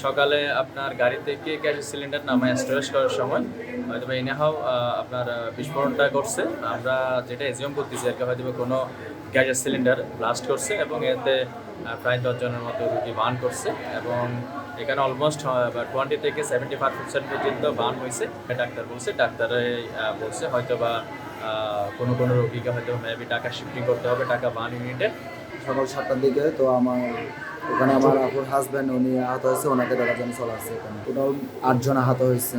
সকালে আপনার গাড়ি থেকে গ্যাস সিলিন্ডার নামায় স্টোরেজ করার সময় হয়তো বা ইনহাও আপনার বিস্ফোরণটা করছে। আমরা যেটা এজিউম করতেছি আর কি, হয়তো কোনো গ্যাস সিলিন্ডার ব্লাস্ট করছে এবং এতে প্রায় 10 জনের মতো রুগী বার্ন করছে এবং এখানে অলমোস্ট 20 থেকে 75% পর্যন্ত বার্ন হয়েছে। ডাক্তার বলছে, ডাক্তারে বলছে হয়তো বা কোনো রোগীকে হয়তো মেবি টাকা শিফটিং করতে হবে, টাকা বার্ন ইউনিটে। সকাল 7টার দিকে তো ওখানে আমার আপুর হাজব্যান্ড উনি আহত হয়েছে, ওনাকে দেখার জন্য চলে আসছে। এখানে টোটাল 8 জন আহত হয়েছে,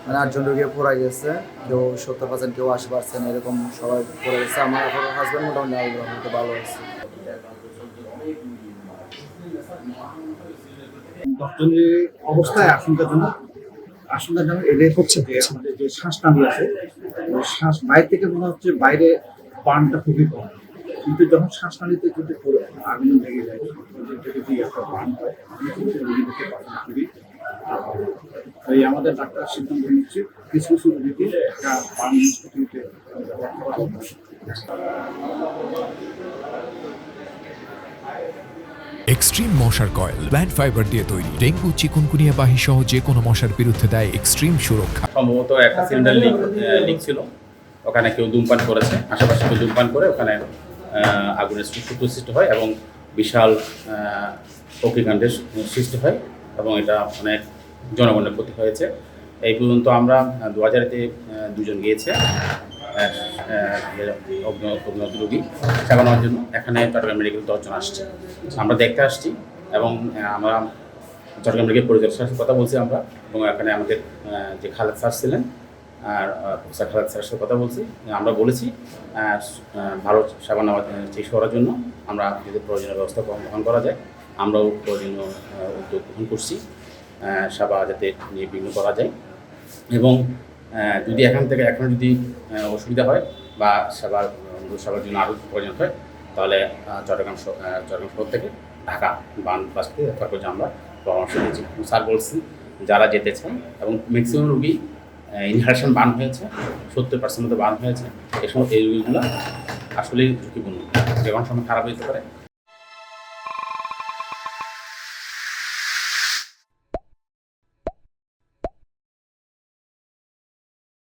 মানে 8 জন রোগী পড়ে গেছে, কেউ 70%, কেউ 80%, এরকম সবাই পড়ে গেছে। আমার আপুর হাজব্যান্ড মোটামুটি ভালো হয়েছে। ডক্টরের অবস্থায় আশঙ্কাজনক এদের হচ্ছে যে আমাদের যে শ্বাসনালী আছে, ওই শ্বাস বাইরে থেকে মনে হচ্ছে বাইরে বার্নটা খুবই কম, কিন্তু যখন শ্বাসনালীতে যদি আগুন লেগে যায় যদি একটা বার্ন হয় রোগীদেরকে পাঠানো খুবই এই আমাদের ডাক্তার সিদ্ধান্ত নিচ্ছে কিছু কিছু রোগীকে একটা বার্ন ইনস্টিটিউটে এক্সট্রিম মশার কয়েল প্ল্যান্ট ফাইবার দিয়ে তৈরি, ডেঙ্গু চিকুনগুনিয়া বাহি সহ যে কোনো মশার বিরুদ্ধে দেয় এক্সট্রিম সুরক্ষা। সম্ভবত একটা সিলিন্ডার লিক ছিল, ওখানে কেউ ধূমপান করেছে, আশেপাশে কেউ ধূমপান করে ওখানে আগুনের সৃষ্টি হয় এবং বিশাল অগ্নিকাণ্ডের সৃষ্টি হয় এবং এটা অনেক জনগণের ক্ষতি হয়েছে। এই পর্যন্ত আমরা 2000-তে 2 জন গিয়েছে অগ্নি রোগী সেবা নেওয়ার জন্য। এখানে চট্টগ্রাম মেডিকেল 10 জন আসছে, আমরা দেখতে আসছি এবং আমরা চট্টগ্রাম মেডিকেল পরিচালকের সাথে কথা বলছি আমরা, এবং এখানে আমাদের যে খালেদ স্যার ছিলেন আর প্রফেসর খালেদ স্যারের সাথে কথা বলছি। আমরা বলেছি ভালো সেবা নেওয়ার চিকিৎসা করার জন্য আমরা যদি প্রয়োজনীয় ব্যবস্থা গ্রহণ করা যায়, আমরাও প্রয়োজনীয় উদ্যোগ গ্রহণ করছি সেবা যাতে নির্বিঘ্ন করা যায়। এবং যদি এখান থেকে এখন যদি অসুবিধা হয় বা সেবার জন্য আরও প্রয়োজন হয়, তাহলে চট্টগ্রাম শহর থেকে ঢাকা বাসকে রেফার করছে আমরা পরামর্শ দিয়েছি। স্যার বলছি যারা যেতে চান, এবং ম্যাক্সিমাম রুগী ইনহেলেশন বার্ন হয়েছে, 70% মতো বার্ন হয়েছে। এই রুগীগুলো আসলেই ঝুঁকিপূর্ণ, যে কোনো সময় খারাপ হতে পারে।